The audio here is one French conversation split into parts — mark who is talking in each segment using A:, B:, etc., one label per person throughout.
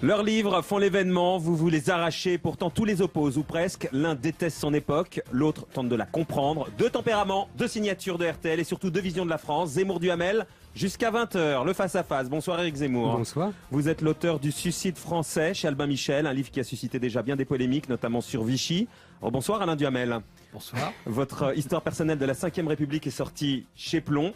A: Leurs livres font l'événement, vous vous les arrachez, pourtant tous les opposent, ou presque. L'un déteste son époque, l'autre tente de la comprendre. Deux tempéraments, deux signatures de RTL et surtout deux visions de la France. Zemmour Duhamel, jusqu'à 20h, le face-à-face. Bonsoir Éric Zemmour.
B: Bonsoir.
A: Vous êtes l'auteur du Suicide français chez Albin Michel, un livre qui a suscité déjà bien des polémiques, notamment sur Vichy. Oh, bonsoir Alain Duhamel.
C: Bonsoir.
A: Votre histoire personnelle de la 5e République est sortie chez Plomb.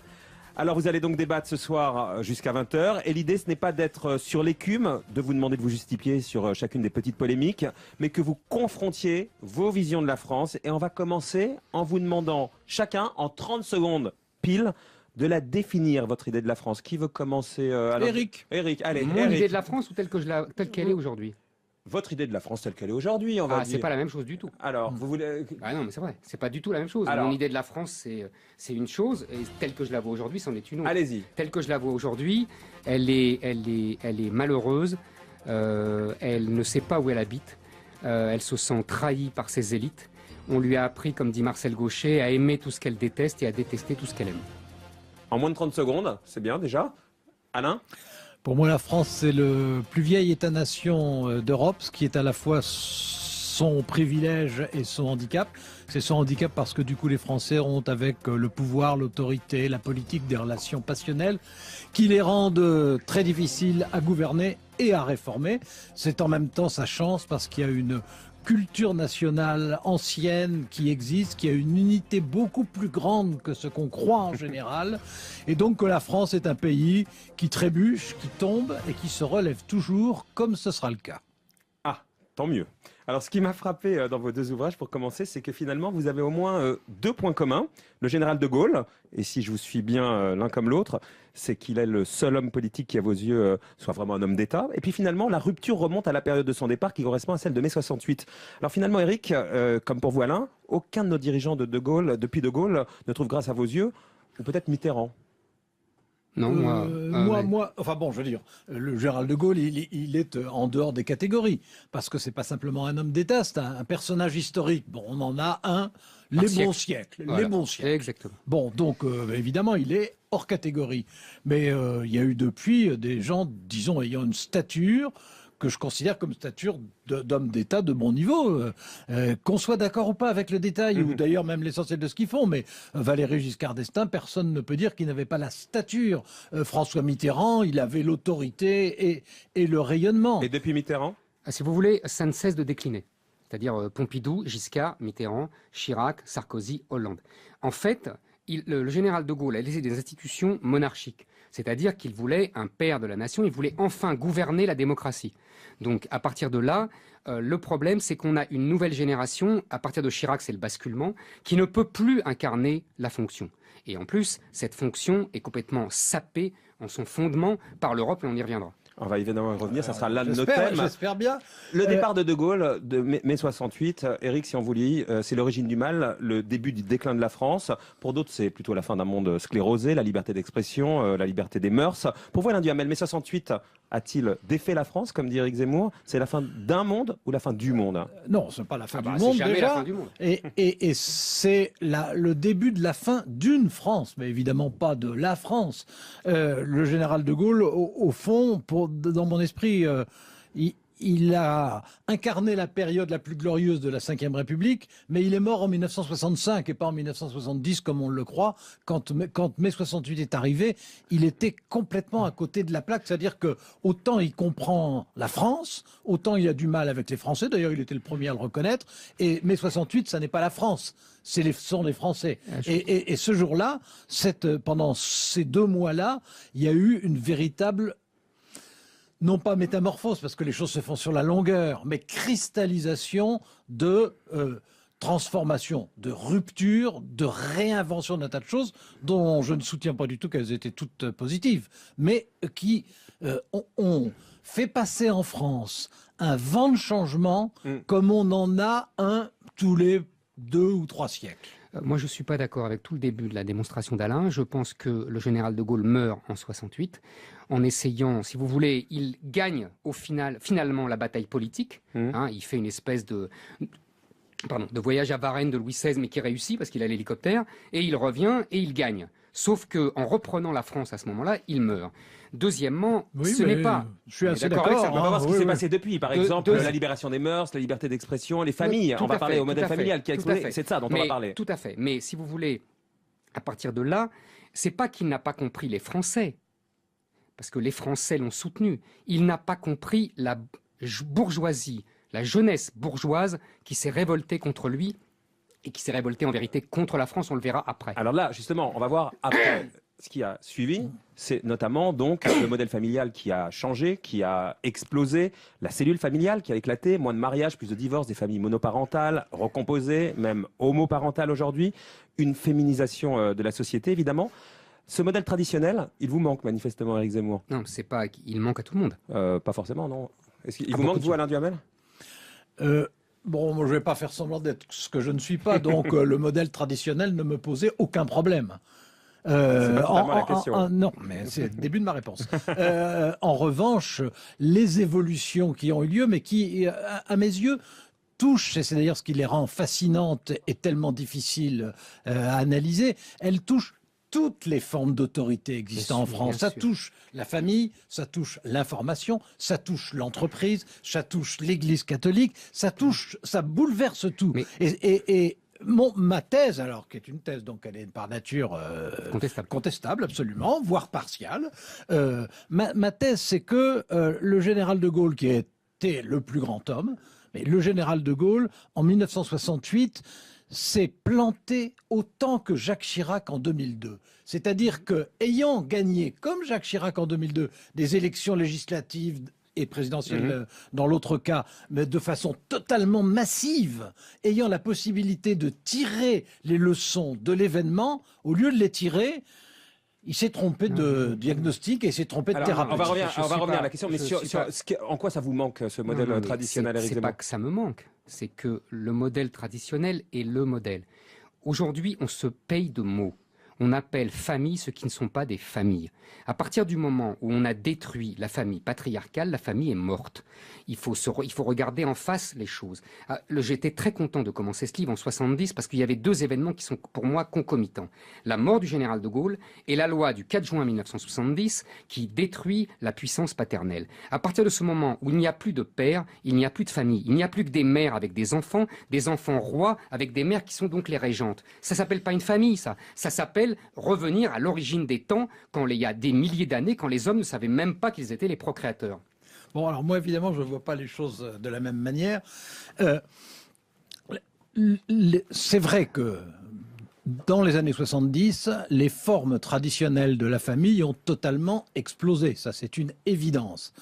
A: Alors vous allez donc débattre ce soir jusqu'à 20h et l'idée ce n'est pas d'être sur l'écume, de vous demander de vous justifier sur chacune des petites polémiques, mais que vous confrontiez vos visions de la France et on va commencer en vous demandant chacun en 30 secondes pile de la définir, votre idée de la France. Qui veut commencer
C: Éric.
A: Éric, allez.
B: Mon idée de la France ou telle qu'elle est aujourd'hui?
A: Votre idée de la France telle qu'elle est aujourd'hui, on va dire.
B: C'est pas la même chose du tout.
A: Alors, vous voulez...
B: Ah non, mais c'est vrai, c'est pas du tout la même chose.
A: Alors...
B: Mon idée de la France, c'est une chose, et telle que je la vois aujourd'hui, c'en est une autre.
A: Allez-y.
B: Telle que je la vois aujourd'hui, elle est malheureuse, elle ne sait pas où elle habite, elle se sent trahie par ses élites. On lui a appris, comme dit Marcel Gauchet, à aimer tout ce qu'elle déteste et à détester tout ce qu'elle aime.
A: En moins de 30 secondes, c'est bien déjà. Alain ?
C: Pour moi, la France, c'est le plus vieil État-nation d'Europe, ce qui est à la fois son privilège et son handicap. C'est son handicap parce que du coup, les Français ont avec le pouvoir, l'autorité, la politique des relations passionnelles qui les rendent très difficiles à gouverner et à réformer. C'est en même temps sa chance parce qu'il y a une culture nationale ancienne qui existe, qui a une unité beaucoup plus grande que ce qu'on croit en général, et donc que la France est un pays qui trébuche, qui tombe et qui se relève toujours, comme ce sera le cas.
A: Ah, tant mieux. Alors, ce qui m'a frappé dans vos deux ouvrages, pour commencer, c'est que finalement, vous avez au moins deux points communs. Le général de Gaulle, et si je vous suis bien l'un comme l'autre, c'est qu'il est le seul homme politique qui, à vos yeux, soit vraiment un homme d'État. Et puis finalement, la rupture remonte à la période de son départ qui correspond à celle de mai 68. Alors finalement, Éric, comme pour vous Alain, aucun de nos dirigeants de Gaulle, depuis de Gaulle, ne trouve grâce à vos yeux, ou peut-être Mitterrand.
B: Non,
C: enfin bon, je veux dire, le général de Gaulle, il est en dehors des catégories, parce que c'est pas simplement un homme d'État, c'est un personnage historique. Bon, on en a un, les bons siècles,
B: voilà.
C: Les bons siècles.
B: Exactement.
C: Bon, donc évidemment, il est hors catégorie, mais il y a eu depuis des gens, disons, ayant une stature que je considère comme stature d'homme d'État de bon niveau, qu'on soit d'accord ou pas avec le détail, ou d'ailleurs même l'essentiel de ce qu'ils font, mais Valéry Giscard d'Estaing, personne ne peut dire qu'il n'avait pas la stature. François Mitterrand, il avait l'autorité et le rayonnement.
A: Et depuis Mitterrand ?
B: Si vous voulez, ça ne cesse de décliner. C'est-à-dire Pompidou, Giscard, Mitterrand, Chirac, Sarkozy, Hollande. En fait, le général de Gaulle a laissé des institutions monarchiques. C'est-à-dire qu'il voulait un père de la nation, il voulait enfin gouverner la démocratie. Donc à partir de là, le problème c'est qu'on a une nouvelle génération, à partir de Chirac c'est le basculement, qui ne peut plus incarner la fonction. Et en plus, cette fonction est complètement sapée en son fondement par l'Europe et on y reviendra.
A: On va évidemment revenir, ça sera l'un de nos thèmes.
C: J'espère bien.
A: Le départ de Gaulle de mai 68, Éric, si on vous lit, c'est l'origine du mal, le début du déclin de la France. Pour d'autres, c'est plutôt la fin d'un monde sclérosé, la liberté d'expression, la liberté des mœurs. Pour vous, Alain Duhamel, mai 68 a-t-il défait la France, comme dit Éric Zemmour? C'est la fin d'un monde ou la fin du monde?
C: Non, c'est pas la fin du monde
B: c'est jamais
C: déjà.
B: la fin du monde.
C: Et c'est le début de la fin d'une France, mais évidemment pas de la France. Le général de Gaulle, au fond, dans mon esprit, il a incarné la période la plus glorieuse de la Ve République, mais il est mort en 1965 et pas en 1970 comme on le croit. Quand mai 68 est arrivé, il était complètement à côté de la plaque. C'est-à-dire que autant il comprend la France, autant il a du mal avec les Français. D'ailleurs, il était le premier à le reconnaître. Et mai 68, ça n'est pas la France. Ce sont les Français. Et ce jour-là, pendant ces 2 mois-là, il y a eu une véritable... non pas métamorphose, parce que les choses se font sur la longueur, mais cristallisation de transformation, de rupture, de réinvention d'un tas de choses dont je ne soutiens pas du tout qu'elles étaient toutes positives, mais qui ont fait passer en France un vent de changement comme on en a un tous les 2 ou 3 siècles.
B: Moi, je ne suis pas d'accord avec tout le début de la démonstration d'Alain. Je pense que le général de Gaulle meurt en 68 en essayant, si vous voulez, il gagne finalement la bataille politique. Il fait une espèce de voyage à Varennes de Louis XVI, mais qui réussit parce qu'il a l'hélicoptère, et il revient et il gagne. Sauf qu'en reprenant la France à ce moment-là, il meurt. Deuxièmement,
C: Oui,
B: ce
C: mais
B: n'est pas...
C: Je suis assez
A: D'accord avec ça.
C: d'accord.
A: On va voir ce qui
C: oui,
A: s'est
C: oui.
A: passé depuis. Par exemple, la libération des mœurs, la liberté d'expression, les familles.
B: Tout
A: On va
B: à
A: parler
B: fait,
A: au modèle
B: tout à fait,
A: familial qui a
B: tout à
A: explosé.
B: fait.
A: C'est de ça dont on va parler.
B: Tout à fait. Mais si vous voulez, à partir de là, c'est pas qu'il n'a pas compris les Français, parce que les Français l'ont soutenu. Il n'a pas compris la bourgeoisie, la jeunesse bourgeoise qui s'est révoltée contre lui et qui s'est révoltée en vérité contre la France. On le verra après.
A: Alors là, justement, on va voir après. Ce qui a suivi, c'est notamment donc le modèle familial qui a changé, qui a explosé, la cellule familiale qui a éclaté, moins de mariages, plus de divorces, des familles monoparentales, recomposées, même homoparentales aujourd'hui, une féminisation de la société évidemment. Ce modèle traditionnel, il vous manque manifestement, Éric Zemmour.
B: Non, c'est pas qu'il manque à tout le monde.
A: Pas forcément, non. Est-ce qu'il vous
B: beaucoup
A: manque,
B: de
A: vous, Alain Duhamel?
C: Bon, moi, je ne vais pas faire semblant d'être ce que je ne suis pas, donc le modèle traditionnel ne me posait aucun problème.
A: C'est pas totalement la question.
C: Non, mais c'est le début de ma réponse. En revanche, les évolutions qui ont eu lieu, mais qui, à mes yeux, touchent, et c'est d'ailleurs ce qui les rend fascinantes et tellement difficiles à analyser, elles touchent toutes les formes d'autorité existant en France. Ça touche la famille, ça touche l'information, ça touche l'entreprise, ça touche l'Église catholique, ça bouleverse tout.
B: Mais...
C: Et ma thèse, alors, qui est une thèse, donc elle est par nature contestable, absolument, voire partiale, ma thèse, c'est que le général de Gaulle, qui était le plus grand homme, mais le général de Gaulle, en 1968, s'est planté autant que Jacques Chirac en 2002. C'est-à-dire que, ayant gagné, comme Jacques Chirac en 2002, des élections législatives et présidentielle dans l'autre cas, mais de façon totalement massive, ayant la possibilité de tirer les leçons de l'événement, au lieu de les tirer, il s'est trompé de diagnostic et il s'est trompé de thérapeutique.
A: On va revenir à la question, mais en quoi ça vous manque, ce modèle traditionnel, Éric Zemmour?
B: C'est pas que ça me manque, c'est que le modèle traditionnel est le modèle. Aujourd'hui, on se paye de mots. On appelle famille ce qui ne sont pas des familles. À partir du moment où on a détruit la famille patriarcale, la famille est morte. Il faut regarder en face les choses. J'étais très content de commencer ce livre en 70 parce qu'il y avait deux événements qui sont pour moi concomitants. La mort du général de Gaulle et la loi du 4 juin 1970 qui détruit la puissance paternelle. À partir de ce moment où il n'y a plus de père, il n'y a plus de famille. Il n'y a plus que des mères avec des enfants rois avec des mères qui sont donc les régentes. Ça s'appelle pas une famille, ça. Ça s'appelle revenir à l'origine des temps, quand il y a des milliers d'années, quand les hommes ne savaient même pas qu'ils étaient les procréateurs.
C: Bon, alors moi, évidemment, je ne vois pas les choses de la même manière. C'est vrai que dans les années 70, les formes traditionnelles de la famille ont totalement explosé. Ça, c'est une évidence.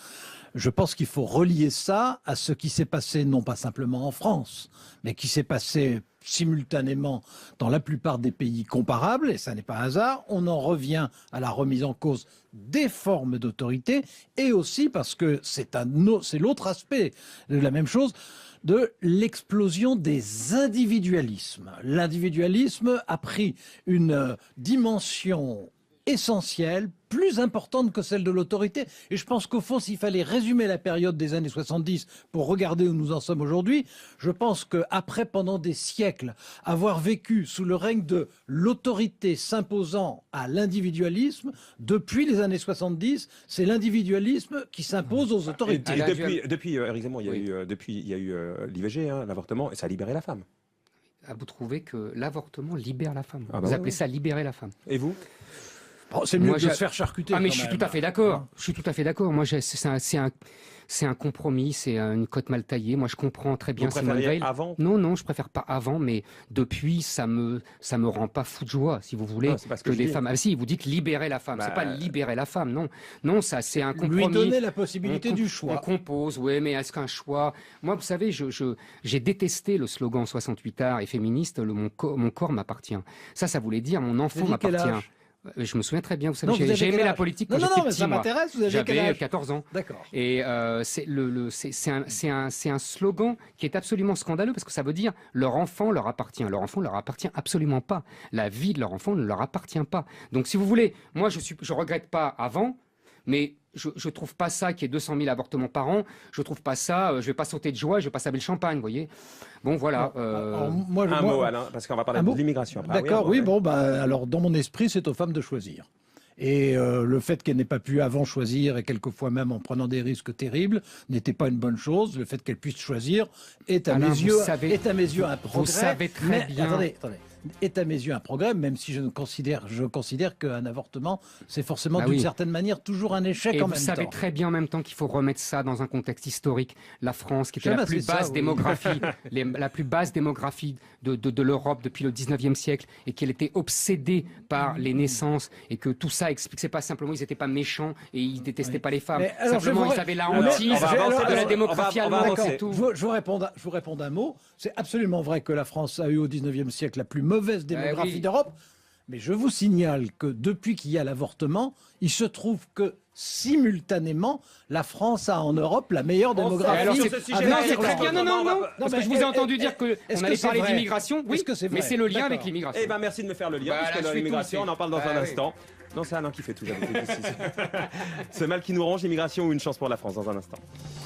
C: Je pense qu'il faut relier ça à ce qui s'est passé, non pas simplement en France, mais qui s'est passé simultanément dans la plupart des pays comparables, et ça n'est pas un hasard. On en revient à la remise en cause des formes d'autorité, et aussi parce que c'est l'autre aspect de la même chose, de l'explosion des individualismes. L'individualisme a pris une dimension essentielle, plus importante que celle de l'autorité. Et je pense qu'au fond, s'il fallait résumer la période des années 70 pour regarder où nous en sommes aujourd'hui, je pense qu'après, pendant des siècles, avoir vécu sous le règne de l'autorité s'imposant à l'individualisme, depuis les années 70, c'est l'individualisme qui s'impose aux autorités.
A: Et depuis Éric Zemmour, il y a eu l'IVG, l'avortement, et ça a libéré la femme.
B: Vous trouvez que l'avortement libère la femme?
A: Vous
B: appelez ça libérer la femme?
A: Et vous?
C: Oh, c'est mieux de se faire charcuter.
B: Mais je suis tout à fait d'accord. Je suis tout à fait d'accord. Moi, c'est un compromis, c'est une cote mal taillée. Moi, je comprends très bien Simone Veil.
A: Avant?
B: Non, je préfère pas avant, mais depuis, ça me rend pas fou de joie, si vous voulez, que les femmes. Ah si, vous dites libérer la femme. C'est pas libérer la femme, non, ça, c'est un compromis.
C: Lui donner la possibilité du choix.
B: On compose, oui, mais est-ce qu'un choix? Moi, vous savez, j'ai détesté le slogan 68 arts et féministe. Mon corps m'appartient. Ça voulait dire mon enfant m'appartient. Je me souviens très bien, vous savez, j'ai aimé la politique quand j'étais petit.
C: Mais ça m'intéresse, vous avez quel âge?
B: J'avais 14 ans.
C: D'accord.
B: Et c'est un slogan qui est absolument scandaleux parce que ça veut dire leur enfant leur appartient. Leur enfant leur appartient absolument pas. La vie de leur enfant ne leur appartient pas. Donc si vous voulez, moi je regrette pas avant. mais je trouve pas ça qu'il y ait 200 000 avortements par an. Je trouve pas ça. Je vais pas sauter de joie. Je vais pas saber le champagne, vous voyez. Bon, voilà.
A: Un mot, Alain, parce qu'on va parler de l'immigration après.
C: D'accord, oui, bon, alors dans mon esprit, c'est aux femmes de choisir. Et le fait qu'elle n'ait pas pu avant choisir, et quelquefois même en prenant des risques terribles, n'était pas une bonne chose. Le fait qu'elle puisse choisir est à,
B: Alain,
C: mes yeux, un progrès.
B: Vous savez très bien.
C: Attendez. Est à mes yeux un progrès, même si je considère qu'un avortement, c'est forcément d'une certaine manière toujours un échec en même temps. Et
B: vous savez très bien en même temps qu'il faut remettre ça dans un contexte historique. La France, qui était la plus basse démographie, la plus basse démographie de l'Europe depuis le 19e siècle, et qu'elle était obsédée par les naissances, et que tout ça explique, c'est pas simplement ils n'étaient pas méchants et ils détestaient pas les femmes. Simplement, ils avaient la hantise de la démographie allemande, c'est tout.
C: Je vous réponds d'un mot. C'est absolument vrai que la France a eu au 19e siècle la plus mauvaise démographie d'Europe, mais je vous signale que depuis qu'il y a l'avortement, il se trouve que simultanément, la France a en Europe la meilleure démographie.
B: Alors, c'est très bien. Non, parce que je vous ai entendu dire qu'on allait parler d'immigration. Oui, mais c'est le lien avec l'immigration.
A: Eh bien, merci de me faire le lien, parce que l'immigration, on en parle dans un instant. Non, c'est Alain qui fait tout. Ce mal qui nous ronge, l'immigration ou une chance pour la France, dans un instant.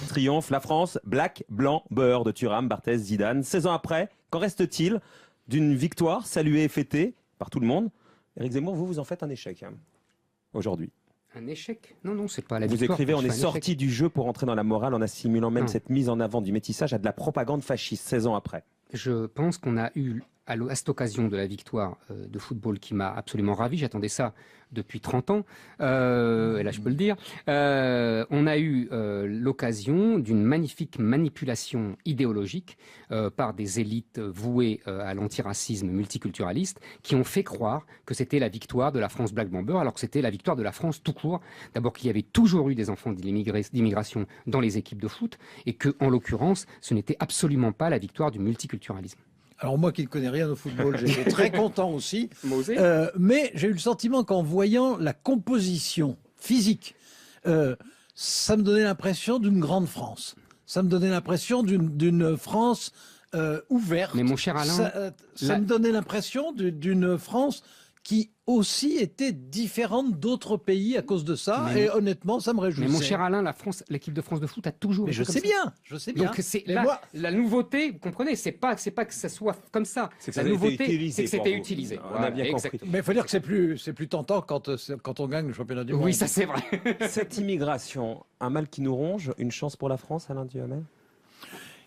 A: Triomphe, la France, black, blanc, beurre de Thuram, Barthez, Zidane. 16 ans après, qu'en reste-t-il d'une victoire saluée et fêtée par tout le monde? Éric Zemmour, vous en faites un échec aujourd'hui.
B: Un échec? Non, c'est pas la
A: victoire. Vous écrivez, on est sorti du jeu pour entrer dans la morale en assimilant même cette mise en avant du métissage à de la propagande fasciste 16 ans après.
B: Je pense qu'on a eu, à cette occasion de la victoire de football qui m'a absolument ravi, j'attendais ça depuis 30 ans, et là je peux le dire, on a eu l'occasion d'une magnifique manipulation idéologique par des élites vouées à l'antiracisme multiculturaliste qui ont fait croire que c'était la victoire de la France Black Bomber alors que c'était la victoire de la France tout court. D'abord qu'il y avait toujours eu des enfants d'immigration dans les équipes de foot et que, en l'occurrence, ce n'était absolument pas la victoire du multiculturalisme.
C: Alors moi qui ne connais rien au football, j'étais très content aussi. Mais j'ai eu le sentiment qu'en voyant la composition physique, ça me donnait l'impression d'une grande France. Ça me donnait l'impression d'une France ouverte.
B: Mais mon cher Alain...
C: Ça me donnait l'impression d'une France qui aussi était différente d'autres pays à cause de ça, et honnêtement, ça me réjouissait.
B: Mais mon cher Alain, l'équipe de France de foot a toujours...
C: Mais je sais bien.
B: Donc c'est la nouveauté, vous comprenez, c'est pas que ça soit comme ça. La nouveauté, c'est que c'était utilisé.
A: On a bien compris.
C: Mais il faut dire que c'est plus tentant quand on gagne le championnat du monde.
B: Oui, ça c'est vrai.
A: Cette immigration, un mal qui nous ronge, une chance pour la France, Alain Duhamel?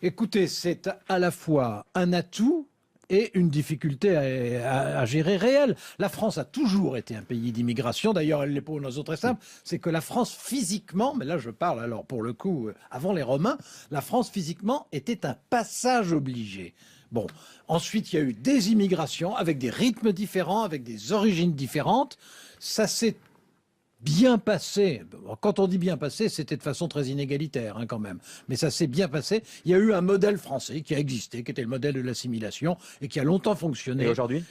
C: Écoutez, c'est à la fois un atout et une difficulté à gérer réelle. La France a toujours été un pays d'immigration. D'ailleurs, elle l'est pour une raison très simple, c'est que la France physiquement, mais là je parle alors pour le coup avant les Romains, la France physiquement était un passage obligé. Bon, ensuite il y a eu des immigrations avec des rythmes différents, avec des origines différentes. Ça s'est bien passé. Quand on dit bien passé, c'était de façon très inégalitaire quand même. Mais ça s'est bien passé. Il y a eu un modèle français qui a existé, qui était le modèle de l'assimilation et qui a longtemps fonctionné.
A: Et aujourd'hui,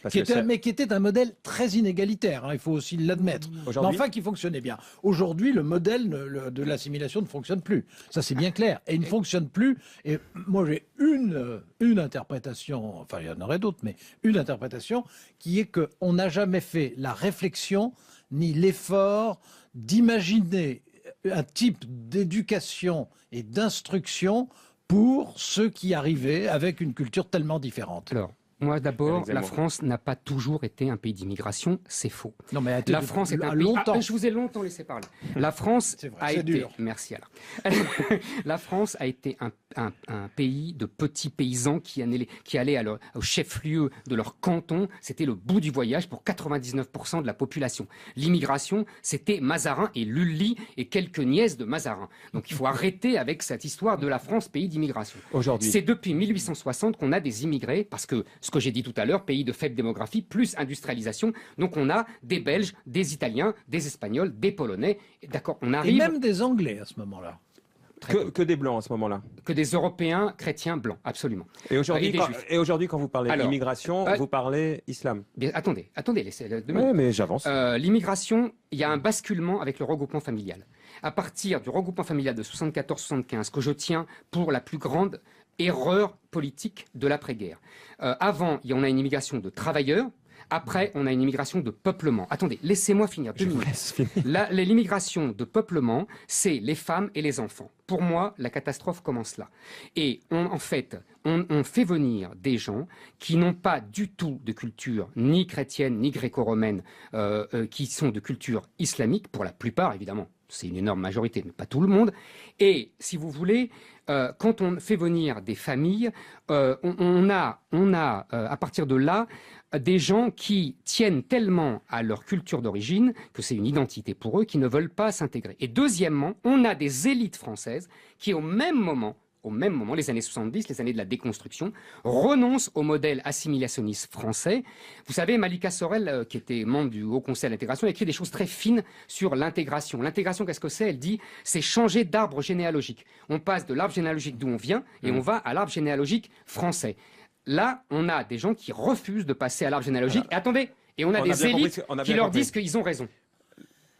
C: mais qui était un modèle très inégalitaire, il faut aussi l'admettre. Mais enfin, qui fonctionnait bien. Aujourd'hui, le modèle de l'assimilation ne fonctionne plus. Ça, c'est bien clair. Et il ne fonctionne plus. Et moi, j'ai une interprétation, enfin, il y en aurait d'autres, mais une interprétation qui est qu'on n'a jamais fait la réflexion ni l'effort d'imaginer un type d'éducation et d'instruction pour ceux qui arrivaient avec une culture tellement différente.
B: Alors, moi d'abord, la France n'a pas toujours été un pays d'immigration, c'est faux.
C: Non, mais
B: la France est un pays...
C: longtemps.
B: Je vous ai longtemps laissé parler. La France a été...
C: dur.
B: Merci Alain. La France a été un pays de petits paysans qui allaient au chef-lieu de leur canton. C'était le bout du voyage pour 99% de la population. L'immigration, c'était Mazarin et Lully et quelques nièces de Mazarin. Donc il faut arrêter avec cette histoire de la France, pays d'immigration.
A: Aujourd'hui,
B: c'est depuis 1860 qu'on a des immigrés, parce que ce que j'ai dit tout à l'heure, pays de faible démographie, plus industrialisation. Donc on a des Belges, des Italiens, des Espagnols, des Polonais. D'accord, on arrive...
C: Et même des Anglais à ce moment-là.
A: Que des Blancs à ce moment-là.
B: Que des Européens chrétiens blancs, absolument.
A: Et aujourd'hui, quand vous parlez d'immigration, vous parlez islam.
B: Bien, attendez, laissez.
A: Oui, mais j'avance.
B: L'immigration, il y a un basculement avec le regroupement familial. À partir du regroupement familial de 74-75, que je tiens pour la plus grande erreur politique de l'après-guerre. Avant, on a une immigration de travailleurs. Après, on a une immigration de peuplement. Attendez, laissez-moi finir 2
A: Je vous
B: minutes.
A: laisse finir.
B: L'immigration de peuplement, c'est les femmes et les enfants. Pour moi, la catastrophe commence là. Et en fait, on fait venir des gens qui n'ont pas du tout de culture ni chrétienne ni gréco-romaine, qui sont de culture islamique, pour la plupart évidemment. C'est une énorme majorité, mais pas tout le monde. Et si vous voulez, quand on fait venir des familles, on a à partir de là des gens qui tiennent tellement à leur culture d'origine que c'est une identité pour eux, qui ne veulent pas s'intégrer. Et deuxièmement, on a des élites françaises qui, au même moment, les années 70, les années de la déconstruction, renoncent au modèle assimilationniste français. Vous savez, Malika Sorel, qui était membre du Haut Conseil à l'intégration, a écrit des choses très fines sur l'intégration. L'intégration, qu'est-ce que c'est? Elle dit, c'est changer d'arbre généalogique. On passe de l'arbre généalogique d'où on vient et on va à l'arbre généalogique français. Là, on a des gens qui refusent de passer à l'arbre généalogique. Et attendez, et on a des élites qui leur disent qu'ils ont raison.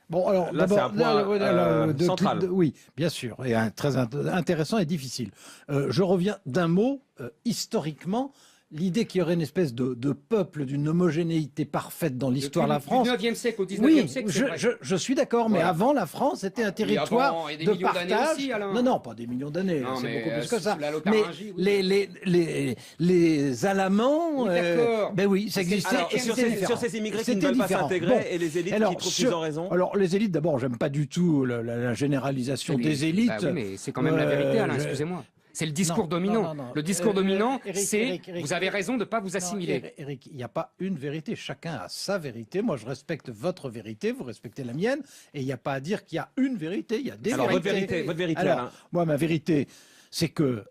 C: Bon, alors
A: Là, c'est un point central.
C: Oui, bien sûr, et très intéressant et difficile. Je reviens d'un mot, historiquement, l'idée qu'il y aurait une espèce de peuple, d'une homogénéité parfaite dans l'histoire de la France.
B: Du 19e siècle au 19e
C: Oui,
B: siècle, c'est vrai.
C: je suis d'accord, mais
B: Voilà.
C: avant, la France était un territoire
B: avant, et des
C: de
B: millions d'années
C: partage.
B: aussi, Alain.
C: Non, pas des millions d'années,
B: Non,
C: c'est
B: mais,
C: beaucoup plus que ça.
B: sous la
C: Mais
B: Lotaringie, oui.
C: les Alamans,
B: Oui, d'accord.
C: ben oui, ça existait.
A: Alors,
C: et
A: sur
C: c'était
A: ces
C: différent.
A: immigrés qui ne
C: C'était
A: veulent pas
C: différent.
A: s'intégrer
C: Bon.
A: et les élites
C: Alors,
A: qui trouvent qu'ils ont raison.
C: Alors, les élites, d'abord, j'aime pas du tout la généralisation
B: Oui,
C: des élites.
B: bah oui, mais c'est quand même la vérité, Alain,
C: je-
B: excusez-moi. C'est le discours
C: Non,
B: dominant.
C: non.
B: Le discours dominant,
C: Eric,
B: c'est
C: Eric,
B: vous avez raison de ne pas vous
C: Non,
B: assimiler.
C: Eric, il n'y a pas une vérité. Chacun a sa vérité. Moi, je respecte votre vérité, vous respectez la mienne. Et il n'y a pas à dire qu'il y a une vérité. Il y a des
A: Alors,
C: vérités.
A: votre vérité,
C: Alors,
A: Alain.
C: moi, ma vérité, c'est que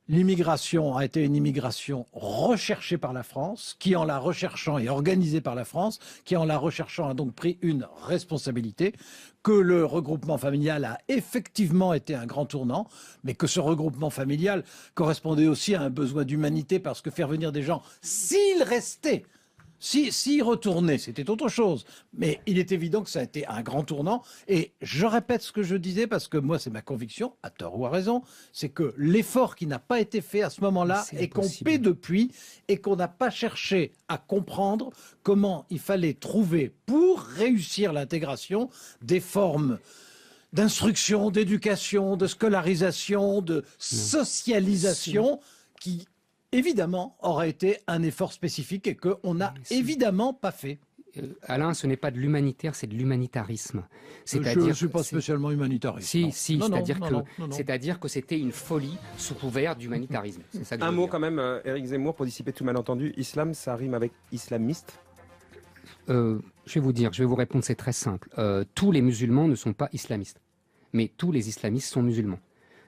C: l'immigration a été une immigration recherchée par la France, qui en la recherchant est organisée par la France, qui en la recherchant a donc pris une responsabilité, que le regroupement familial a effectivement été un grand tournant, mais que ce regroupement familial correspondait aussi à un besoin d'humanité, parce que faire venir des gens, s'ils restaient, s'ils retournaient, c'était autre chose. Mais il est évident que ça a été un grand tournant. Et je répète ce que je disais, parce que moi, c'est ma conviction, à tort ou à raison, c'est que l'effort qui n'a pas été fait à ce moment-là
B: C'est
C: et qu'on
B: impossible.
C: paie depuis, et qu'on n'a pas cherché à comprendre comment il fallait trouver, pour réussir l'intégration, des formes d'instruction, d'éducation, de scolarisation, de socialisation, qui évidemment aurait été un effort spécifique et qu'on n'a
B: Mais si.
C: évidemment pas fait.
B: Alain, ce n'est pas de l'humanitaire, c'est de l'humanitarisme.
C: Je ne
B: C'est-à-dire
C: suis pas
B: c'est-
C: spécialement humanitaire.
B: Si, c'est-à-dire que
C: non.
B: c'est-à-dire que c'était une folie sous couvert d'humanitarisme. C'est ça que je
A: Un
B: veux
A: mot
B: dire.
A: quand même, Éric Zemmour, pour dissiper tout malentendu. Islam, ça rime avec islamiste.
B: Je vais vous répondre, c'est très simple. Tous les musulmans ne sont pas islamistes, mais tous les islamistes sont musulmans.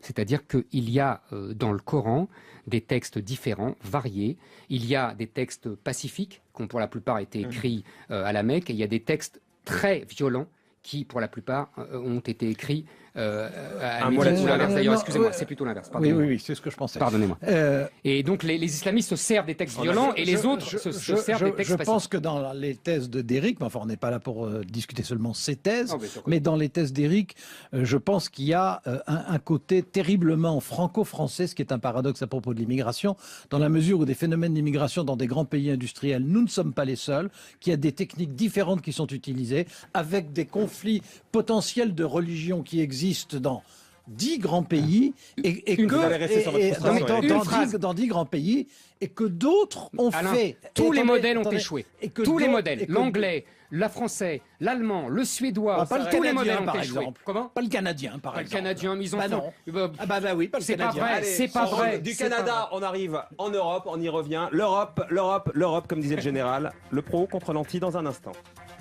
B: C'est-à-dire qu'il y a dans le Coran des textes différents, variés. Il y a des textes pacifiques, qui ont pour la plupart été écrits à la Mecque, et il y a des textes très violents qui, pour la plupart, ont été écrits à
A: Un mot
B: Médine,
A: là-dessus,
B: ou l'inverse.
A: Alain.
B: D'ailleurs,
C: Non,
B: excusez-moi,
C: ouais.
B: c'est plutôt l'inverse.
C: Oui,
B: Pardonnez-moi.
C: c'est ce que je pensais.
B: Pardonnez-moi.
C: Euh,
B: Et donc les islamistes se servent des textes violents et les autres se servent des textes
C: je
B: pacifiques.
C: pense que dans les thèses d'Éric, mais enfin on n'est pas là pour discuter seulement ces thèses,
B: Non, bien sûr que
C: mais dans les thèses d'Éric, je pense qu'il y a un côté terriblement franco-français, ce qui est un paradoxe à propos de l'immigration, dans la mesure où des phénomènes d'immigration dans des grands pays industriels, nous ne sommes pas les seuls, qu'il y a des techniques différentes qui sont utilisées, avec des conflits potentiels de religion qui existent dans 10 grands pays et
B: Une-
C: que
A: Vous allez rester sur votre
C: et-
A: frustration,
C: dans-
A: Eric.
C: dans
B: Une phrase.
C: 10 dans 10 grands pays et que d'autres ont
B: Alain,
C: fait.
B: tous les
C: Attendez,
B: modèles ont
C: attendez.
B: échoué.
C: Et que
B: Tous les
C: d'autres-
B: modèles,
C: et que-
B: l'anglais, le français, l'allemand, le suédois,
C: Ah, pas le
B: tous les
C: canadien,
B: modèles ont
C: par
B: échoué.
C: exemple.
B: Comment
C: Pas le canadien, par
B: Pas le
C: exemple.
B: canadien, mais ils en
C: Bah
B: font.
C: non. Ah bah oui, pas le
B: C'est pas
C: canadien.
B: vrai.
A: Allez,
B: c'est pas
A: on
B: vrai,
A: rentre Du
B: c'est pas
A: Canada, on arrive en Europe, on y revient. L'Europe, comme disait le général. Le pro contre l'anti dans un instant.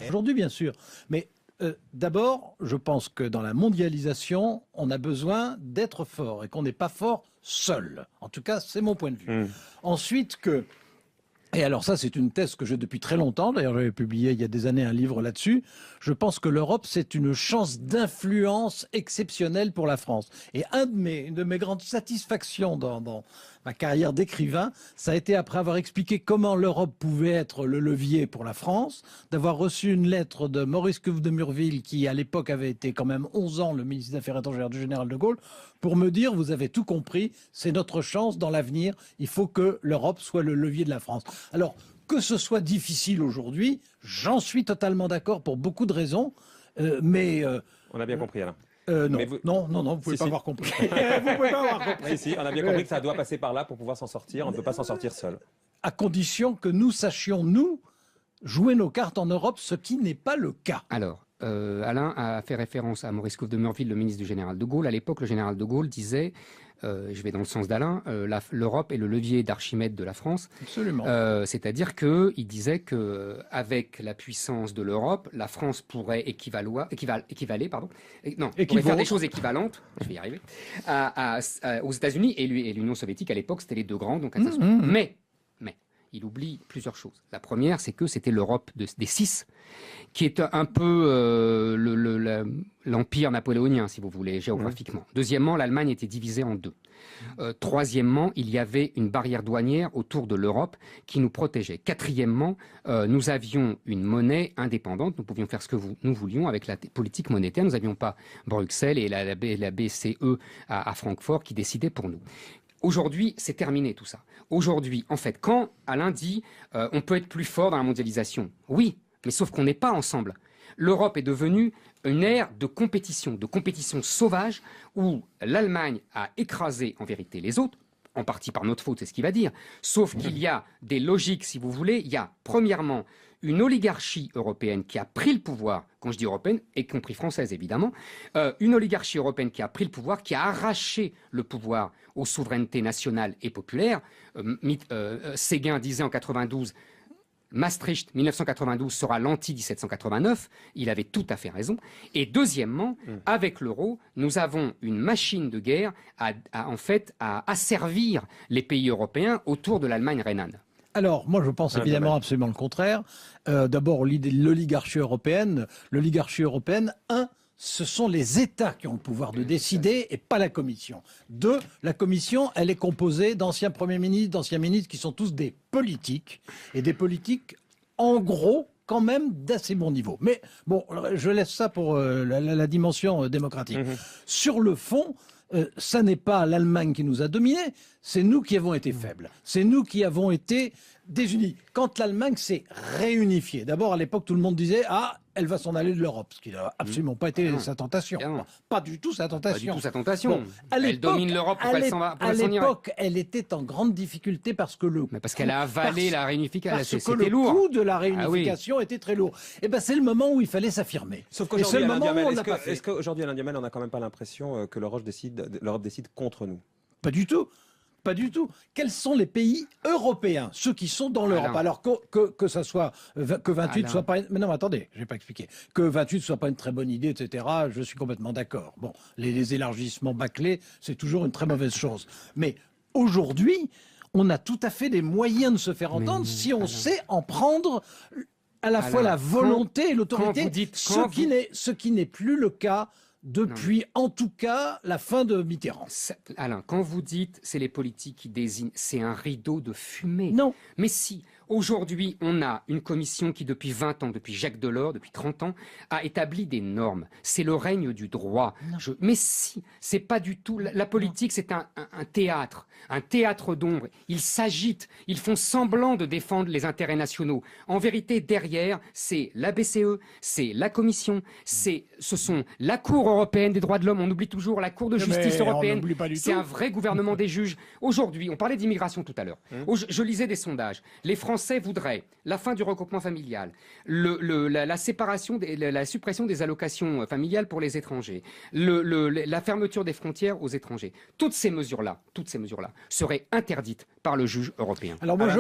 C: Aujourd'hui, bien sûr. Mais d'abord, je pense que dans la mondialisation, on a besoin d'être fort et qu'on n'est pas fort seul. En tout cas, c'est mon point de vue. Ensuite, et alors ça, c'est une thèse que j'ai depuis très longtemps. D'ailleurs, j'avais publié il y a des années un livre là-dessus. Je pense que l'Europe, c'est une chance d'influence exceptionnelle pour la France. Et une de mes grandes satisfactions dans ma carrière d'écrivain, ça a été, après avoir expliqué comment l'Europe pouvait être le levier pour la France, d'avoir reçu une lettre de Maurice Cuve de Murville, qui à l'époque avait été quand même 11 ans le ministre des Affaires étrangères du général de Gaulle, pour me dire, vous avez tout compris, c'est notre chance dans l'avenir, il faut que l'Europe soit le levier de la France. Alors, que ce soit difficile aujourd'hui, j'en suis totalement d'accord pour beaucoup de raisons, mais...
A: On a bien compris, Alain.
C: Non.
A: Mais vous-
C: non, vous pouvez pas avoir compris. Vous pouvez pas avoir compris.
A: Si, on a bien compris que ça doit passer par là pour pouvoir s'en sortir. On ne peut pas s'en sortir seul.
C: À condition que nous sachions, nous, jouer nos cartes en Europe, ce qui n'est pas le cas.
B: Alors, Alain a fait référence à Maurice Couve de Murville, le ministre du général de Gaulle. À l'époque, le général de Gaulle disait, je vais dans le sens d'Alain, l'Europe est le levier d'Archimède de la France.
C: Absolument.
B: C'est-à-dire qu'il disait qu'avec la puissance de l'Europe, la France pourrait équivaler, pourrait faire des choses équivalentes, je vais y arriver, aux États-Unis et l'Union soviétique. À l'époque, c'était les deux grands, donc Mais il oublie plusieurs choses. La première, c'est que c'était l'Europe des six, qui est un peu l'empire napoléonien, si vous voulez, géographiquement. Deuxièmement, l'Allemagne était divisée en deux. Troisièmement, il y avait une barrière douanière autour de l'Europe qui nous protégeait. Quatrièmement, nous avions une monnaie indépendante. Nous pouvions faire ce que nous voulions avec la politique monétaire. Nous n'avions pas Bruxelles et la BCE à Francfort qui décidaient pour nous. Aujourd'hui, c'est terminé tout ça. Aujourd'hui, en fait, quand Alain dit on peut être plus fort dans la mondialisation, oui, mais sauf qu'on n'est pas ensemble. L'Europe est devenue une ère de compétition sauvage où l'Allemagne a écrasé en vérité les autres, en partie par notre faute, c'est ce qu'il va dire, sauf qu'il y a des logiques, si vous voulez. Il y a, premièrement, une oligarchie européenne qui a pris le pouvoir, quand je dis européenne, y compris française évidemment, une oligarchie européenne qui a pris le pouvoir, qui a arraché le pouvoir aux souverainetés nationales et populaires. Séguin disait en 92, Maastricht 1992 sera l'anti-1789, il avait tout à fait raison. Et deuxièmement, avec l'euro, nous avons une machine de guerre à asservir les pays européens autour de l'Allemagne rhénane.
C: Alors, moi, je pense évidemment absolument le contraire. D'abord, l'oligarchie européenne, ce sont les États qui ont le pouvoir de décider et pas la Commission. Deux, la Commission, elle est composée d'anciens premiers ministres, d'anciens ministres qui sont tous des politiques, et des politiques, en gros, quand même d'assez bon niveau. Mais bon, je laisse ça pour la dimension démocratique. Sur le fond, ça n'est pas l'Allemagne qui nous a dominés, c'est nous qui avons été faibles. C'est nous qui avons été désunis. Quand l'Allemagne s'est réunifiée, d'abord à l'époque tout le monde disait « Ah, elle va s'en aller de l'Europe », ce qui n'a absolument pas été sa tentation. Pas du tout sa tentation.
B: Pas du tout sa tentation.
C: Bon,
B: elle domine l'Europe, pourquoi elle s'en va?
C: À l'époque, elle était en grande difficulté parce que
B: parce qu'elle a avalé la réunification.
C: Parce que le coût de la réunification était très lourd. Et ben c'est le moment où il fallait s'affirmer.
A: Sauf qu'aujourd'hui, est-ce qu'aujourd'hui, Alain Duhamel, on n'a quand même pas l'impression que l'Europe décide contre nous?
C: Pas du tout. Pas du tout. Quels sont les pays européens, ceux qui sont dans l'Europe? Alors que ça soit que 28 soit pas. Mais non, attendez, je vais pas expliquer. Que 28 soit pas une très bonne idée, etc. Je suis complètement d'accord. Bon, les élargissements bâclés, c'est toujours une très mauvaise chose. Mais aujourd'hui, on a tout à fait les moyens de se faire entendre si on sait en prendre à la fois la volonté et l'autorité, ce qui n'est plus le cas depuis, en tout cas, la fin de Mitterrand.
B: Alain, quand vous dites c'est les politiques qui désignent, c'est un rideau de fumée.
C: Non.
B: Mais si, aujourd'hui, on a une commission qui, depuis 20 ans, depuis Jacques Delors, depuis 30 ans, a établi des normes. C'est le règne du droit. Mais si, c'est pas du tout... La politique, c'est un théâtre d'ombre. Ils s'agitent, ils font semblant de défendre les intérêts nationaux. En vérité, derrière, c'est la BCE, c'est la Commission, ce sont la Cour européenne des droits de l'homme, on oublie toujours la Cour de justice européenne, c'est un vrai gouvernement des juges. Aujourd'hui, on parlait d'immigration tout à l'heure, je lisais des sondages, les Français voudraient la fin du regroupement familial, la suppression des allocations familiales pour les étrangers, la fermeture des frontières aux étrangers. Toutes ces mesures-là seraient interdites par le juge européen.
C: Alors moi, je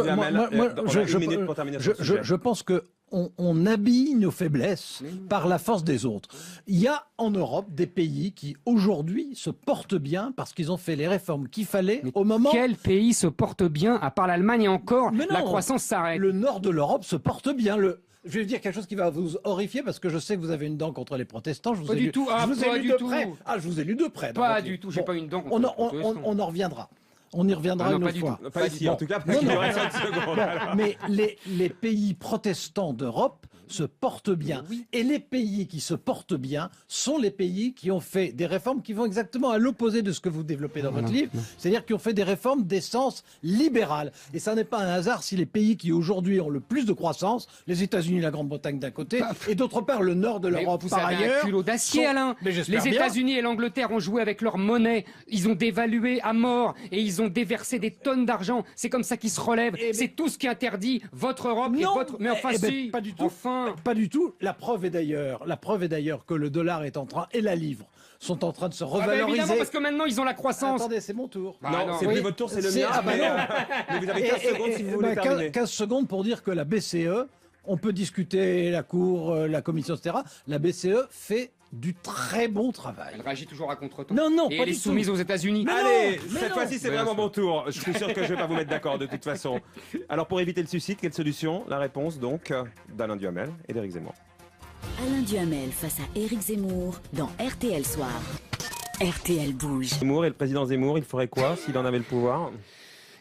C: pense que on habille nos faiblesses par la force des autres. Il y a en Europe des pays qui aujourd'hui se portent bien parce qu'ils ont fait les réformes qu'il fallait au moment...
B: Quel pays se porte bien à part l'Allemagne et encore la croissance s'arrête?
C: Le nord de l'Europe se porte bien. Je vais vous dire quelque chose qui va vous horrifier parce que je sais que vous avez une dent contre les protestants. Je vous ai lu de près. Je vous ai lu de près.
B: Pas du tout, j'ai pas une dent contre les protestants.
C: On en reviendra. On y reviendra
B: non,
C: une
B: pas
C: autre
B: du
C: fois.
B: tout.
A: Pas ici, en tout cas, parce qu'il nous reste 5 secondes. alors.
C: Mais les pays protestants d'Europe se portent bien.
B: Oui.
C: Et les pays qui se portent bien sont les pays qui ont fait des réformes qui vont exactement à l'opposé de ce que vous développez dans votre livre, c'est-à-dire qui ont fait des réformes d'essence libérale. Et ça n'est pas un hasard si les pays qui aujourd'hui ont le plus de croissance, les États-Unis, la Grande-Bretagne d'un côté, et d'autre part le nord de
B: Mais
C: l'Europe
B: vous
C: par
B: avez
C: ailleurs.
B: un culot d'acier,
C: sont-
B: Alain.
C: Mais j'espère
B: Les
C: bien.
B: États-Unis et l'Angleterre ont joué avec leur monnaie. Ils ont dévalué à mort et ils ont déversé des tonnes d'argent. C'est comme ça qu'ils se relèvent.
C: Eh ben-
B: C'est tout ce qui interdit votre Europe et
C: Non,
B: votre. Mais enfin,
C: eh ben,
B: si.
C: pas du tout.
B: Enfin.
C: Pas du tout. La preuve est d'ailleurs que le dollar est en train et la livre sont en train de se
B: Ah bah
C: revaloriser.
B: évidemment, parce que maintenant ils ont la croissance.
C: Attendez, c'est mon tour.
B: Bah
A: non,
B: non,
A: c'est
B: oui.
A: plus votre tour, c'est le
C: C'est-
A: mien.
C: ah bah non.
A: mais vous avez 15 secondes si vous voulez terminer.
C: 15 secondes pour dire que la BCE, on peut discuter la Cour, la Commission, etc. La BCE fait du très bon travail.
B: Elle réagit toujours à contre-temps.
C: Non, non,
B: et
C: pas
B: elle est
C: du tout.
B: soumise aux États-Unis.
C: Mais
A: Allez,
C: non, mais
A: cette
C: non.
A: fois-ci, c'est
B: Bien
A: vraiment
B: sûr.
A: mon tour. Je suis sûr que je ne vais pas vous mettre d'accord de toute façon. Alors, pour éviter le suicide, quelle solution? La réponse, donc, d'Alain Duhamel et d'Éric Zemmour.
D: Alain Duhamel face à Éric Zemmour dans RTL Soir. RTL bouge.
A: Zemmour et le président Zemmour, il ferait quoi s'il en avait le pouvoir?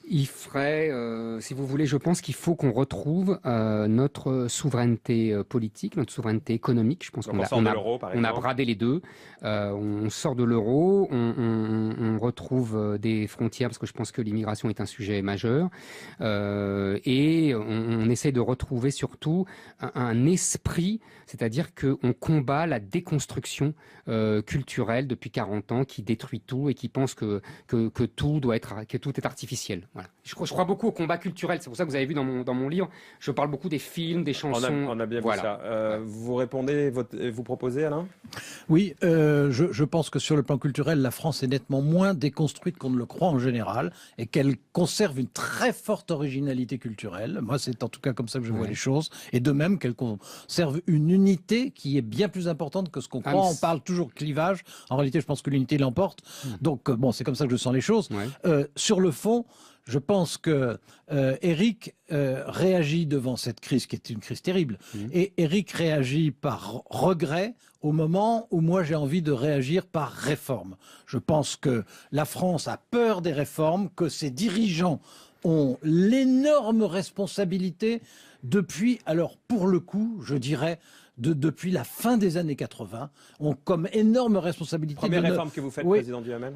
B: Il ferait, si vous voulez, je pense qu'il faut qu'on retrouve notre souveraineté politique, notre souveraineté économique. Je pense
A: Donc
B: qu'on
A: on
B: a,
A: sort
B: on
A: de
B: a-
A: l'euro, par
B: on a
A: exemple.
B: bradé les deux. On sort de l'euro, on retrouve des frontières parce que je pense que l'immigration est un sujet majeur. Et on essaie de retrouver surtout un esprit, c'est-à-dire qu'on combat la déconstruction culturelle depuis 40 ans qui détruit tout et qui pense que tout doit être, que tout est artificiel. Voilà. Je crois beaucoup au combat culturel. C'est pour ça que vous avez vu dans mon livre, je parle beaucoup des films, des chansons.
A: On a bien
B: Voilà.
A: vu ça. Vous répondez, vous proposez, Alain?
C: Oui, je pense que sur le plan culturel, la France est nettement moins déconstruite qu'on ne le croit en général et qu'elle conserve une très forte originalité culturelle. Moi, c'est en tout cas comme ça que je vois
B: Ouais.
C: les choses. Et de même qu'elle conserve une unité qui est bien plus importante que ce qu'on croit.
B: mais
C: On parle toujours clivage. En réalité, je pense que l'unité l'emporte. Donc, bon, c'est comme ça que je sens les choses.
B: Ouais.
C: Sur le fond, je pense que Éric réagit devant cette crise qui est une crise terrible. Et Éric réagit par regret au moment où moi j'ai envie de réagir par réforme. Je pense que la France a peur des réformes, que ses dirigeants ont l'énorme responsabilité depuis, alors pour le coup, je dirais, depuis la fin des années 80, ont comme énorme responsabilité.
A: Première
C: de ne-
A: réforme que vous faites,
C: Oui.
A: président Duhamel?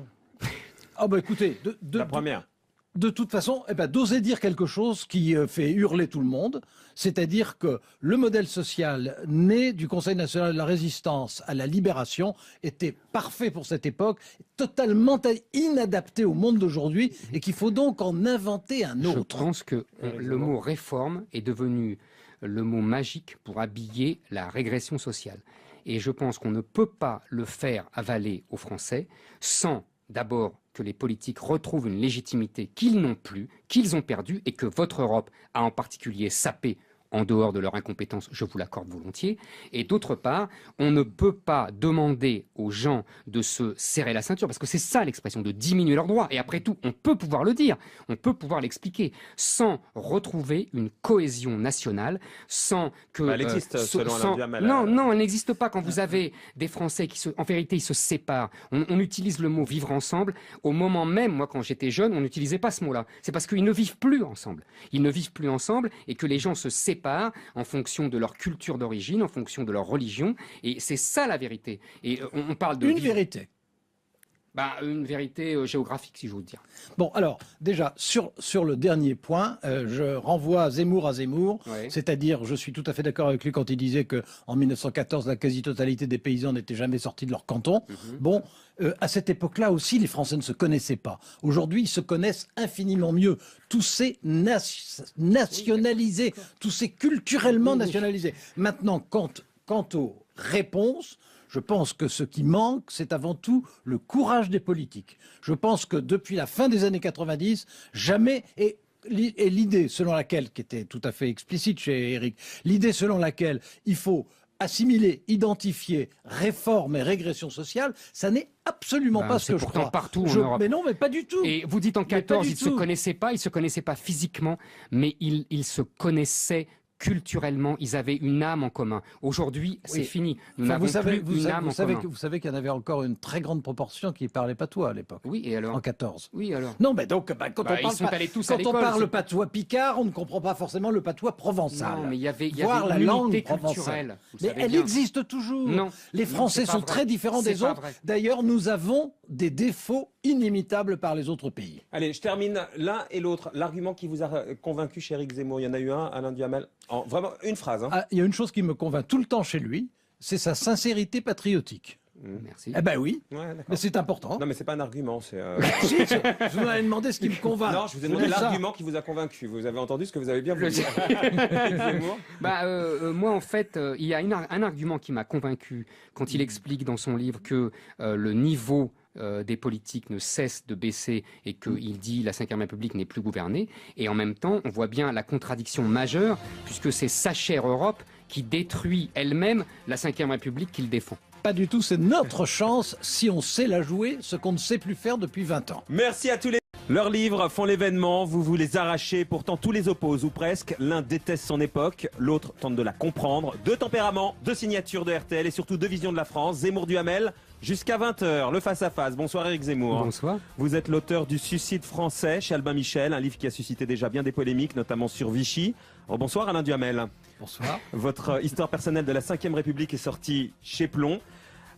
C: Ah bah écoutez,
A: La première.
C: de toute façon, d'oser dire quelque chose qui fait hurler tout le monde, c'est-à-dire que le modèle social né du Conseil national de la résistance à la libération était parfait pour cette époque, totalement inadapté au monde d'aujourd'hui, et qu'il faut donc en inventer un
B: Je
C: autre.
B: pense que le mot réforme est devenu le mot magique pour habiller la régression sociale. Et je pense qu'on ne peut pas le faire avaler aux Français sans d'abord que les politiques retrouvent une légitimité qu'ils n'ont plus, qu'ils ont perdue, et que votre Europe a en particulier sapé en dehors de leur incompétence, je vous l'accorde volontiers. Et d'autre part, on ne peut pas demander aux gens de se serrer la ceinture, parce que c'est ça l'expression, de diminuer leurs droits. Et après tout, on peut pouvoir le dire, on peut pouvoir l'expliquer, sans retrouver une cohésion nationale, sans que...
A: Elle existe, selon Alain Duhamel.
B: Non, elle n'existe pas quand vous avez des Français qui, en vérité, ils se séparent. On utilise le mot vivre ensemble. Au moment même, moi, quand j'étais jeune, on n'utilisait pas ce mot-là. C'est parce qu'ils ne vivent plus ensemble. Ils ne vivent plus ensemble et que les gens se séparent en fonction de leur culture d'origine, en fonction de leur religion. Et c'est ça la vérité. Et on parle de...
C: Une vérité.
B: Une vérité géographique, si j'ose dire.
C: Bon, alors, déjà, sur le dernier point, je renvoie Zemmour à Zemmour,
B: Ouais.
C: c'est-à-dire, je suis tout à fait d'accord avec lui quand il disait qu'en 1914, la quasi-totalité des paysans n'étaient jamais sortis de leur canton. Bon, à cette époque-là aussi, les Français ne se connaissaient pas. Aujourd'hui, ils se connaissent infiniment mieux. Tout s'est nationalisé, tout s'est culturellement nationalisé. Maintenant, quant aux réponses, je pense que ce qui manque, c'est avant tout le courage des politiques. Je pense que depuis la fin des années 90, jamais... Et l'idée selon laquelle, qui était tout à fait explicite chez Éric, l'idée selon laquelle il faut assimiler, identifier réforme et régression sociale, ça n'est absolument pas ce que je
B: pourtant
C: crois.
B: partout en Europe.
C: Mais non, mais pas du tout.
B: Et vous dites en
C: Mais pas
B: 14,
C: du
B: ils ne se
C: tout.
B: connaissaient pas physiquement, mais ils se connaissaient culturellement, ils avaient une âme en commun. Aujourd'hui, c'est fini. Nous
C: Enfin,
B: n'avons plus une âme en commun.
C: Vous savez qu'il y en avait encore une très grande proportion qui ne parlait patois à l'époque.
B: Oui, et alors
C: En 14.
B: Oui, alors
C: Non, mais donc, quand
B: ils sont allés tous à
C: on
B: l'école,
C: parle
B: c'est-
C: patois picard, on ne comprend pas forcément le patois provençal.
B: Non, mais il y avait
C: Voire la
B: une
C: langue
B: unité
C: provençale.
B: culturelle. Vous
C: Mais
B: savez
C: elle
B: bien.
C: existe toujours.
B: Non.
C: Les
B: Non,
C: Français
B: c'est pas
C: sont
B: vrai.
C: très différents
B: C'est
C: des
B: pas
C: autres.
B: vrai.
C: D'ailleurs, nous avons des défauts inimitables par les autres pays.
A: Allez, je termine l'un et l'autre. L'argument qui vous a convaincu chez Éric Zemmour, il y en a eu un, Alain Duhamel. Vraiment, une phrase. Hein.
C: Ah, il y a une chose qui me convainc tout le temps chez lui, c'est sa sincérité patriotique.
B: Merci.
C: Eh ben oui,
A: Ouais, d'accord.
C: mais c'est important.
A: Non, mais c'est pas un argument. C'est.
C: Si, je vous avais demandé ce qui me convainc.
A: Non, je vous ai demandé
C: dis ça.
A: l'argument qui vous a convaincu. Vous avez entendu ce que vous avez bien voulu.
B: Le-
A: Éric Zemmour.
B: Moi, en fait, il y a un argument qui m'a convaincu quand il explique dans son livre que le niveau des politiques ne cesse de baisser et qu'il dit la Ve République n'est plus gouvernée. Et en même temps, on voit bien la contradiction majeure, puisque c'est sa chère Europe qui détruit elle-même la Ve République qu'il défend.
C: Pas du tout, c'est notre chance si on sait la jouer, ce qu'on ne sait plus faire depuis 20 ans.
A: Merci à tous les. Leurs livres font l'événement, vous vous les arrachez, pourtant tous les opposent, ou presque. L'un déteste son époque, l'autre tente de la comprendre. Deux tempéraments, deux signatures de RTL et surtout deux visions de la France. Zemmour Duhamel, jusqu'à 20h, le face-à-face. Bonsoir Éric Zemmour.
B: Bonsoir.
A: Vous êtes l'auteur du Suicide français chez Albin Michel, un livre qui a suscité déjà bien des polémiques, notamment sur Vichy. Oh, bonsoir Alain Duhamel.
C: Bonsoir.
A: Votre histoire personnelle de la Ve République est sortie chez Plomb.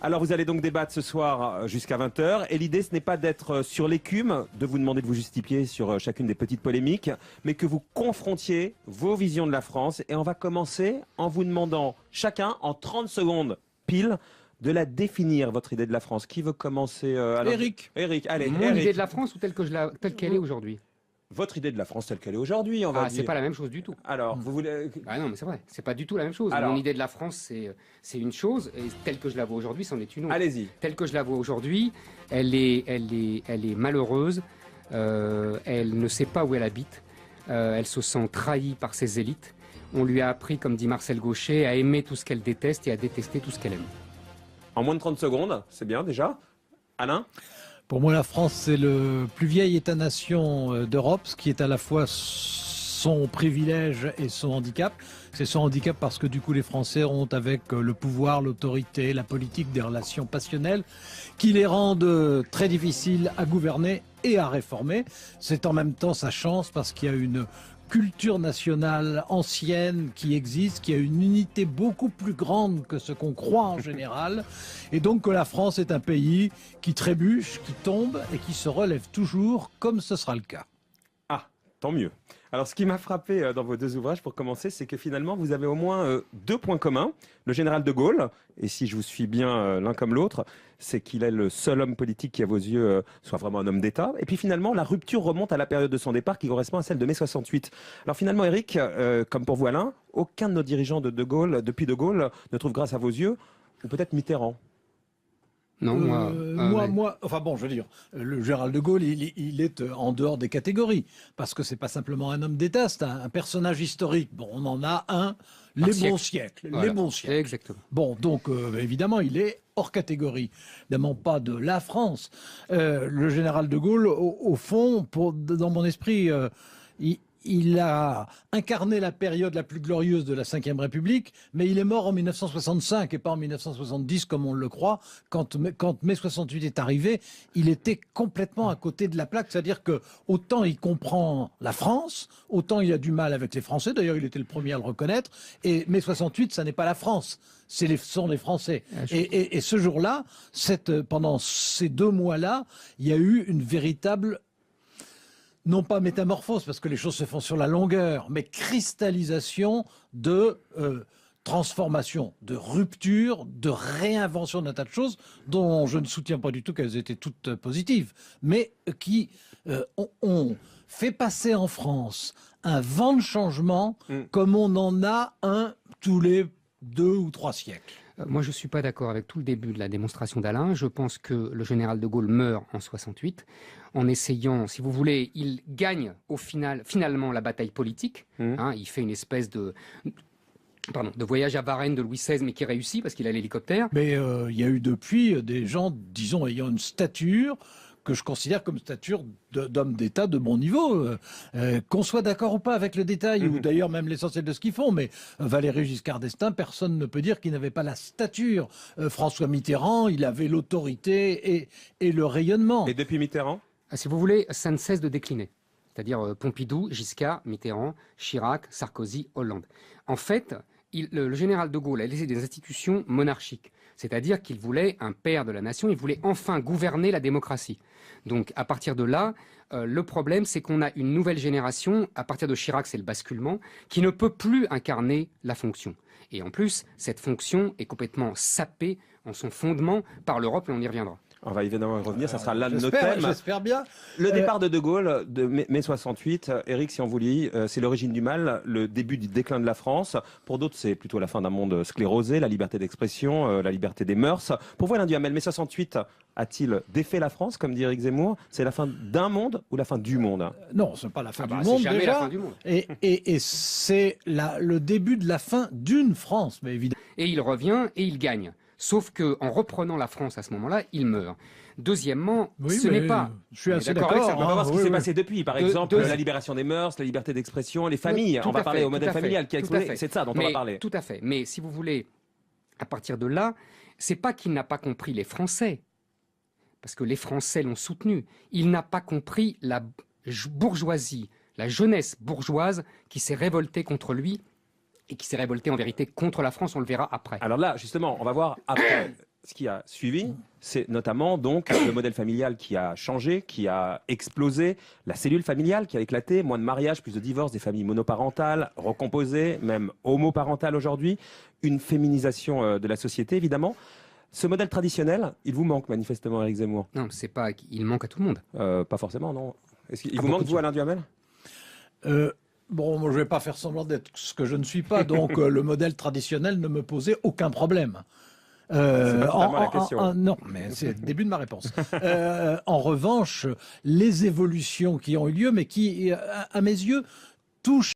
A: Alors vous allez donc débattre ce soir jusqu'à 20h. Et l'idée, ce n'est pas d'être sur l'écume, de vous demander de vous justifier sur chacune des petites polémiques, mais que vous confrontiez vos visions de la France. Et on va commencer en vous demandant chacun, en 30 secondes pile, de la définir, votre idée de la France. Qui veut commencer alors
C: Éric.
A: Eric, allez.
B: Mon
A: Eric.
B: idée de la France ou telle qu'elle est aujourd'hui?
A: Votre idée de la France telle qu'elle est aujourd'hui, on va
B: Ah,
A: dire.
B: c'est pas la même chose du tout.
A: Alors, vous voulez...
B: Ah non, mais c'est vrai, c'est pas du tout la même chose.
A: Alors-
B: Mon idée de la France, c'est une chose, et telle que je la vois aujourd'hui, c'en est une autre.
A: Allez-y.
B: Telle que je la vois aujourd'hui, elle est malheureuse, elle ne sait pas où elle habite, elle se sent trahie par ses élites. On lui a appris, comme dit Marcel Gauchet, à aimer tout ce qu'elle déteste et à détester tout ce qu'elle aime.
A: En moins de 30 secondes, c'est bien déjà. Alain?
C: Pour moi, la France, c'est le plus vieil État-nation d'Europe, ce qui est à la fois son privilège et son handicap. C'est son handicap parce que du coup, les Français ont avec le pouvoir, l'autorité, la politique des relations passionnelles qui les rendent très difficiles à gouverner et à réformer. C'est en même temps sa chance parce qu'il y a une culture nationale ancienne qui existe, qui a une unité beaucoup plus grande que ce qu'on croit en général, et donc que la France est un pays qui trébuche, qui tombe et qui se relève toujours, comme ce sera le cas.
A: Ah, tant mieux. Alors, ce qui m'a frappé dans vos deux ouvrages, pour commencer, c'est que finalement, vous avez au moins deux points communs. Le général de Gaulle, et si je vous suis bien l'un comme l'autre, c'est qu'il est le seul homme politique qui, à vos yeux, soit vraiment un homme d'État. Et puis finalement, la rupture remonte à la période de son départ qui correspond à celle de mai 68. Alors finalement, Éric, comme pour vous Alain, aucun de nos dirigeants de Gaulle, depuis de Gaulle, ne trouve grâce à vos yeux, ou peut-être Mitterrand.
B: Non,
C: Enfin bon, je veux dire, le général de Gaulle, il est en dehors des catégories, parce que c'est pas simplement un homme d'État, c'est un personnage historique. Bon, on en a un, les bons siècles,
B: Voilà.
C: les bons siècles.
B: Exactement.
C: Bon, donc évidemment, il est hors catégorie, évidemment pas de la France. Le général de Gaulle, au fond, dans mon esprit, il a incarné la période la plus glorieuse de la Ve République, mais il est mort en 1965 et pas en 1970 comme on le croit. Quand mai 68 est arrivé, il était complètement à côté de la plaque. C'est-à-dire que autant il comprend la France, autant il a du mal avec les Français. D'ailleurs, il était le premier à le reconnaître. Et mai 68, ça n'est pas la France. Ce sont les Français. Et ce jour-là, pendant ces 2 mois-là, il y a eu une véritable, non pas métamorphose, parce que les choses se font sur la longueur, mais cristallisation de transformation, de rupture, de réinvention d'un tas de choses dont je ne soutiens pas du tout qu'elles étaient toutes positives, mais qui ont fait passer en France un vent de changement comme on en a un tous les 2 ou 3 siècles.
B: Moi, je ne suis pas d'accord avec tout le début de la démonstration d'Alain. Je pense que le général de Gaulle meurt en 68 en essayant, si vous voulez, il gagne finalement la bataille politique. Il fait une espèce de voyage à Varennes de Louis XVI, mais qui réussit parce qu'il a l'hélicoptère.
C: Mais il y a eu depuis des gens, disons, ayant une stature que je considère comme stature d'homme d'État de bon niveau. Qu'on soit d'accord ou pas avec le détail, ou d'ailleurs même l'essentiel de ce qu'ils font, mais Valéry Giscard d'Estaing, personne ne peut dire qu'il n'avait pas la stature. François Mitterrand, il avait l'autorité et le rayonnement.
A: Et depuis Mitterrand?
B: Si vous voulez, ça ne cesse de décliner. C'est-à-dire Pompidou, Giscard, Mitterrand, Chirac, Sarkozy, Hollande. En fait, le général de Gaulle a laissé des institutions monarchiques. C'est-à-dire qu'il voulait un père de la nation, il voulait enfin gouverner la démocratie. Donc à partir de là, le problème c'est qu'on a une nouvelle génération, à partir de Chirac c'est le basculement, qui ne peut plus incarner la fonction. Et en plus, cette fonction est complètement sapée en son fondement par l'Europe et on y reviendra.
A: On va évidemment y revenir, ça sera l'un de nos thèmes.
C: J'espère bien.
A: Le départ de Gaulle de mai 68, Éric, si on vous lit, c'est l'origine du mal, le début du déclin de la France. Pour d'autres, c'est plutôt la fin d'un monde sclérosé, la liberté d'expression, la liberté des mœurs. Pour vous, Alain Duhamel, mai 68 a-t-il défait la France, comme dit Éric Zemmour? C'est la fin d'un monde ou la fin du monde?
C: Non, ce n'est pas la fin du
B: c'est
C: monde
B: jamais
C: déjà.
B: la fin du monde.
C: Et c'est le début de la fin d'une France, mais évidemment.
B: Et il revient et il gagne. Sauf qu'en reprenant la France à ce moment-là, il meurt. Deuxièmement, ce n'est pas...
C: Je suis assez
B: d'accord avec
C: d'accord.
B: ça.
A: On va voir ce qui
C: oui,
A: s'est
C: oui.
A: passé depuis. Par exemple, la libération des mœurs, la liberté d'expression, les familles.
B: Tout
A: On va
B: à
A: parler
B: fait,
A: au modèle
B: tout à fait,
A: familial qui a
B: tout à
A: explosé.
B: fait.
A: C'est de ça dont on va parler.
B: Tout à fait. Mais si vous voulez, à partir de là, c'est pas qu'il n'a pas compris les Français, parce que les Français l'ont soutenu. Il n'a pas compris la bourgeoisie, la jeunesse bourgeoise qui s'est révoltée contre lui et qui s'est révoltée en vérité contre la France. On le verra après.
A: Alors là, justement, on va voir après. Ce qui a suivi, c'est notamment donc le modèle familial qui a changé, qui a explosé, la cellule familiale qui a éclaté, moins de mariages, plus de divorces, des familles monoparentales, recomposées, même homoparentales aujourd'hui, une féminisation de la société évidemment. Ce modèle traditionnel, il vous manque manifestement, Éric Zemmour?
B: Non, c'est pas qu'il manque à tout le monde.
A: Pas forcément, non. Est-ce qu'il vous manque, vous, Alain Duhamel?
C: Bon, moi, je ne vais pas faire semblant d'être ce que je ne suis pas, donc le modèle traditionnel ne me posait aucun problème.
A: C'est pas totalement la question.
C: Non, mais c'est le début de ma réponse. En revanche, les évolutions qui ont eu lieu, mais qui, à mes yeux, touchent